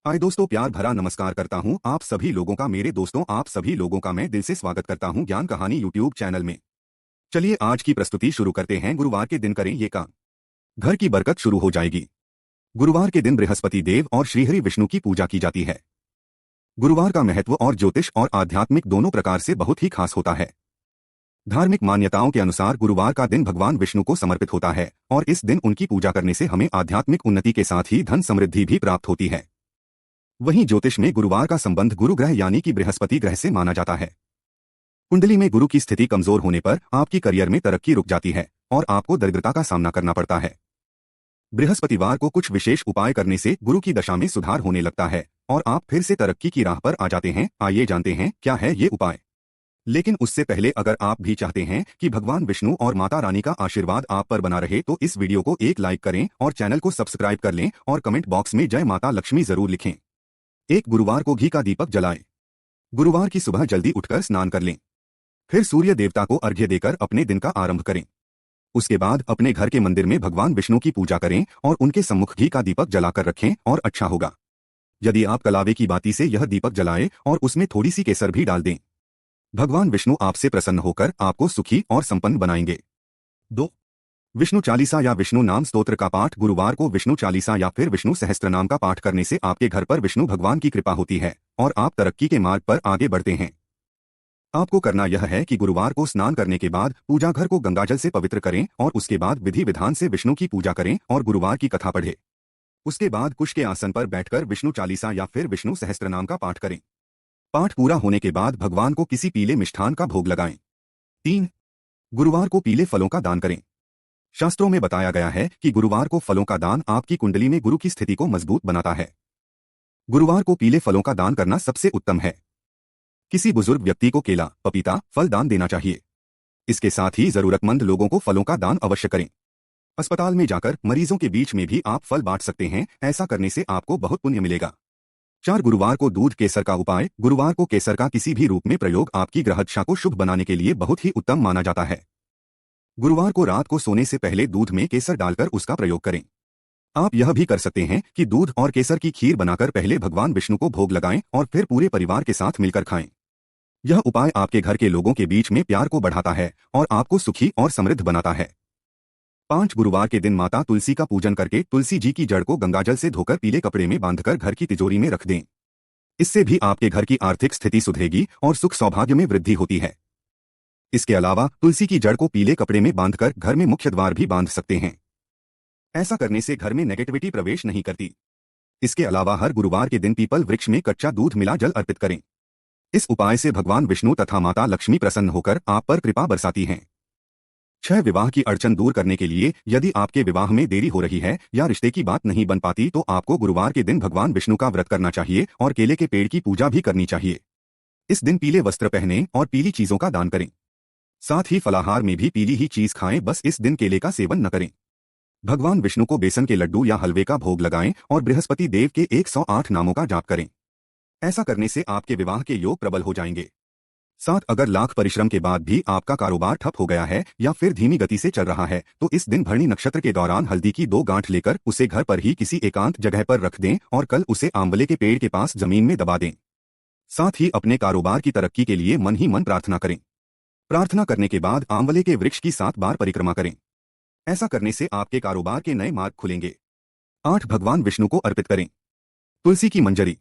हाय दोस्तों, प्यार भरा नमस्कार करता हूं आप सभी लोगों का। मेरे दोस्तों, आप सभी लोगों का मैं दिल से स्वागत करता हूं ज्ञान कहानी यूट्यूब चैनल में। चलिए आज की प्रस्तुति शुरू करते हैं। गुरुवार के दिन करें ये काम, घर की बरकत शुरू हो जाएगी। गुरुवार के दिन बृहस्पति देव और श्रीहरि विष्णु की पूजा की जाती है। गुरुवार का महत्व और ज्योतिष और आध्यात्मिक दोनों प्रकार से बहुत ही खास होता है। धार्मिक मान्यताओं के अनुसार गुरुवार का दिन भगवान विष्णु को समर्पित होता है और इस दिन उनकी पूजा करने से हमें आध्यात्मिक उन्नति के साथ ही धन समृद्धि भी प्राप्त होती है। वहीं ज्योतिष में गुरुवार का संबंध गुरु ग्रह यानी कि बृहस्पति ग्रह से माना जाता है। कुंडली में गुरु की स्थिति कमजोर होने पर आपकी करियर में तरक्की रुक जाती है और आपको दरिद्रता का सामना करना पड़ता है। बृहस्पतिवार को कुछ विशेष उपाय करने से गुरु की दशा में सुधार होने लगता है और आप फिर से तरक्की की राह पर आ जाते हैं। आइए जानते हैं क्या है ये उपाय। लेकिन उससे पहले अगर आप भी चाहते हैं कि भगवान विष्णु और माता रानी का आशीर्वाद आप पर बना रहे तो इस वीडियो को एक लाइक करें और चैनल को सब्सक्राइब कर लें और कमेंट बॉक्स में जय माता लक्ष्मी जरूर लिखें। एक गुरुवार को घी का दीपक जलाएं। गुरुवार की सुबह जल्दी उठकर स्नान कर लें। फिर सूर्य देवता को अर्घ्य देकर अपने दिन का आरंभ करें। उसके बाद अपने घर के मंदिर में भगवान विष्णु की पूजा करें और उनके सम्मुख घी का दीपक जलाकर रखें और अच्छा होगा यदि आप कलावे की बाती से यह दीपक जलाएं और उसमें थोड़ी सी केसर भी डाल दें। भगवान विष्णु आपसे प्रसन्न होकर आपको सुखी और संपन्न बनाएंगे। 2. विष्णु चालीसा या विष्णु नाम स्तोत्र का पाठ। गुरुवार को विष्णु चालीसा या फिर विष्णु सहस्त्रनाम का पाठ करने से आपके घर पर विष्णु भगवान की कृपा होती है और आप तरक्की के मार्ग पर आगे बढ़ते हैं। आपको करना यह है कि गुरुवार को स्नान करने के बाद पूजा घर को गंगाजल से पवित्र करें और उसके बाद विधि विधान से विष्णु की पूजा करें और गुरुवार की कथा पढ़ें। उसके बाद कुश के आसन पर बैठकर विष्णु चालीसा या फिर विष्णु सहस्त्रनाम का पाठ करें। पाठ पूरा होने के बाद भगवान को किसी पीले मिष्ठान का भोग लगाएं। 3. गुरुवार को पीले फलों का दान करें। शास्त्रों में बताया गया है कि गुरुवार को फलों का दान आपकी कुंडली में गुरु की स्थिति को मजबूत बनाता है। गुरुवार को पीले फलों का दान करना सबसे उत्तम है। किसी बुजुर्ग व्यक्ति को केला, पपीता, फल दान देना चाहिए। इसके साथ ही जरूरतमंद लोगों को फलों का दान अवश्य करें। अस्पताल में जाकर मरीजों के बीच में भी आप फल बांट सकते हैं। ऐसा करने से आपको बहुत पुण्य मिलेगा। 4. गुरुवार को दूध केसर का उपाय। गुरुवार को केसर का किसी भी रूप में प्रयोग आपकी ग्रहदशा को शुभ बनाने के लिए बहुत ही उत्तम माना जाता है। गुरुवार को रात को सोने से पहले दूध में केसर डालकर उसका प्रयोग करें। आप यह भी कर सकते हैं कि दूध और केसर की खीर बनाकर पहले भगवान विष्णु को भोग लगाएं और फिर पूरे परिवार के साथ मिलकर खाएं। यह उपाय आपके घर के लोगों के बीच में प्यार को बढ़ाता है और आपको सुखी और समृद्ध बनाता है। 5. गुरुवार के दिन माता तुलसी का पूजन करके तुलसी जी की जड़ को गंगाजल से धोकर पीले कपड़े में बांधकर घर की तिजोरी में रख दें। इससे भी आपके घर की आर्थिक स्थिति सुधरेगी और सुख सौभाग्य में वृद्धि होती है। इसके अलावा तुलसी की जड़ को पीले कपड़े में बांधकर घर में मुख्य द्वार भी बांध सकते हैं। ऐसा करने से घर में नेगेटिविटी प्रवेश नहीं करती। इसके अलावा हर गुरुवार के दिन पीपल वृक्ष में कच्चा दूध मिला जल अर्पित करें। इस उपाय से भगवान विष्णु तथा माता लक्ष्मी प्रसन्न होकर आप पर कृपा बरसाती हैं। 6. विवाह की अड़चन दूर करने के लिए यदि आपके विवाह में देरी हो रही है या रिश्ते की बात नहीं बन पाती तो आपको गुरुवार के दिन भगवान विष्णु का व्रत करना चाहिए और केले के पेड़ की पूजा भी करनी चाहिए। इस दिन पीले वस्त्र पहनें और पीली चीजों का दान करें। साथ ही फलाहार में भी पीली ही चीज खाएं। बस इस दिन केले का सेवन न करें। भगवान विष्णु को बेसन के लड्डू या हलवे का भोग लगाएं और बृहस्पति देव के 108 नामों का जाप करें। ऐसा करने से आपके विवाह के योग प्रबल हो जाएंगे। 7. अगर लाख परिश्रम के बाद भी आपका कारोबार ठप हो गया है या फिर धीमी गति से चल रहा है तो इस दिन भरणी नक्षत्र के दौरान हल्दी की 2 गांठ लेकर उसे घर पर ही किसी एकांत जगह पर रख दें और कल उसे आंवले के पेड़ के पास जमीन में दबा दें। साथ ही अपने कारोबार की तरक्की के लिए मन ही मन प्रार्थना करें। प्रार्थना करने के बाद आंवले के वृक्ष की 7 बार परिक्रमा करें। ऐसा करने से आपके कारोबार के नए मार्ग खुलेंगे। 8. भगवान विष्णु को अर्पित करें तुलसी की मंजरी।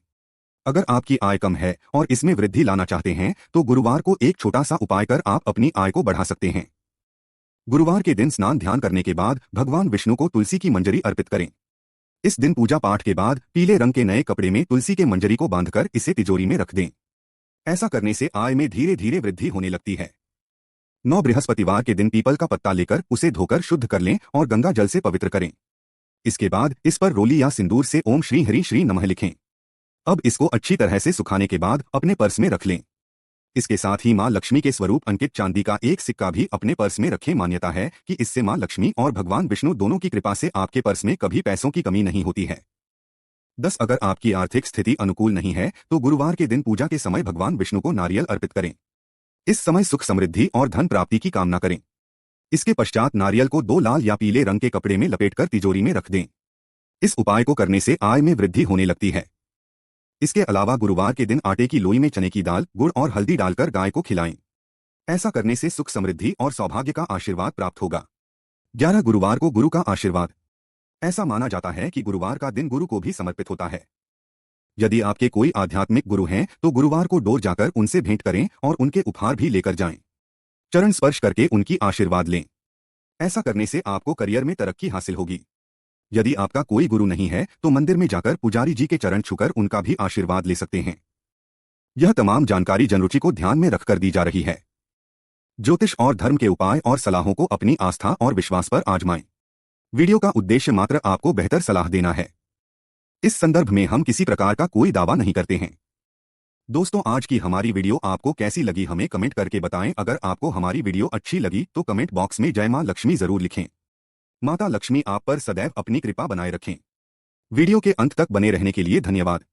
अगर आपकी आय कम है और इसमें वृद्धि लाना चाहते हैं तो गुरुवार को एक छोटा सा उपाय कर आप अपनी आय को बढ़ा सकते हैं। गुरुवार के दिन स्नान ध्यान करने के बाद भगवान विष्णु को तुलसी की मंजरी अर्पित करें। इस दिन पूजा पाठ के बाद पीले रंग के नए कपड़े में तुलसी के मंजरी को बांधकर इसे तिजोरी में रख दें। ऐसा करने से आय में धीरे धीरे वृद्धि होने लगती है। 9. बृहस्पतिवार के दिन पीपल का पत्ता लेकर उसे धोकर शुद्ध कर लें और गंगा जल से पवित्र करें। इसके बाद इस पर रोली या सिंदूर से ओम श्री हरि श्री नमः लिखें। अब इसको अच्छी तरह से सुखाने के बाद अपने पर्स में रख लें। इसके साथ ही मां लक्ष्मी के स्वरूप अंकित चांदी का एक सिक्का भी अपने पर्स में रखें। मान्यता है कि इससे मां लक्ष्मी और भगवान विष्णु दोनों की कृपा से आपके पर्स में कभी पैसों की कमी नहीं होती है। 10. अगर आपकी आर्थिक स्थिति अनुकूल नहीं है तो गुरुवार के दिन पूजा के समय भगवान विष्णु को नारियल अर्पित करें। इस समय सुख समृद्धि और धन प्राप्ति की कामना करें। इसके पश्चात नारियल को 2 लाल या पीले रंग के कपड़े में लपेटकर तिजोरी में रख दें। इस उपाय को करने से आय में वृद्धि होने लगती है। इसके अलावा गुरुवार के दिन आटे की लोई में चने की दाल, गुड़ और हल्दी डालकर गाय को खिलाएं। ऐसा करने से सुख समृद्धि और सौभाग्य का आशीर्वाद प्राप्त होगा। 11 गुरुवार को गुरु का आशीर्वाद। ऐसा माना जाता है कि गुरुवार का दिन गुरु को भी समर्पित होता है। यदि आपके कोई आध्यात्मिक गुरु हैं तो गुरुवार को डोर जाकर उनसे भेंट करें और उनके उपहार भी लेकर जाएं। चरण स्पर्श करके उनकी आशीर्वाद लें। ऐसा करने से आपको करियर में तरक्की हासिल होगी। यदि आपका कोई गुरु नहीं है तो मंदिर में जाकर पुजारी जी के चरण छूकर उनका भी आशीर्वाद ले सकते हैं। यह तमाम जानकारी जनरुचि को ध्यान में रखकर दी जा रही है। ज्योतिष और धर्म के उपाय और सलाहों को अपनी आस्था और विश्वास पर आजमाएं। वीडियो का उद्देश्य मात्र आपको बेहतर सलाह देना है। इस संदर्भ में हम किसी प्रकार का कोई दावा नहीं करते हैं। दोस्तों, आज की हमारी वीडियो आपको कैसी लगी हमें कमेंट करके बताएं। अगर आपको हमारी वीडियो अच्छी लगी तो कमेंट बॉक्स में जय मां लक्ष्मी जरूर लिखें। माता लक्ष्मी आप पर सदैव अपनी कृपा बनाए रखें। वीडियो के अंत तक बने रहने के लिए धन्यवाद।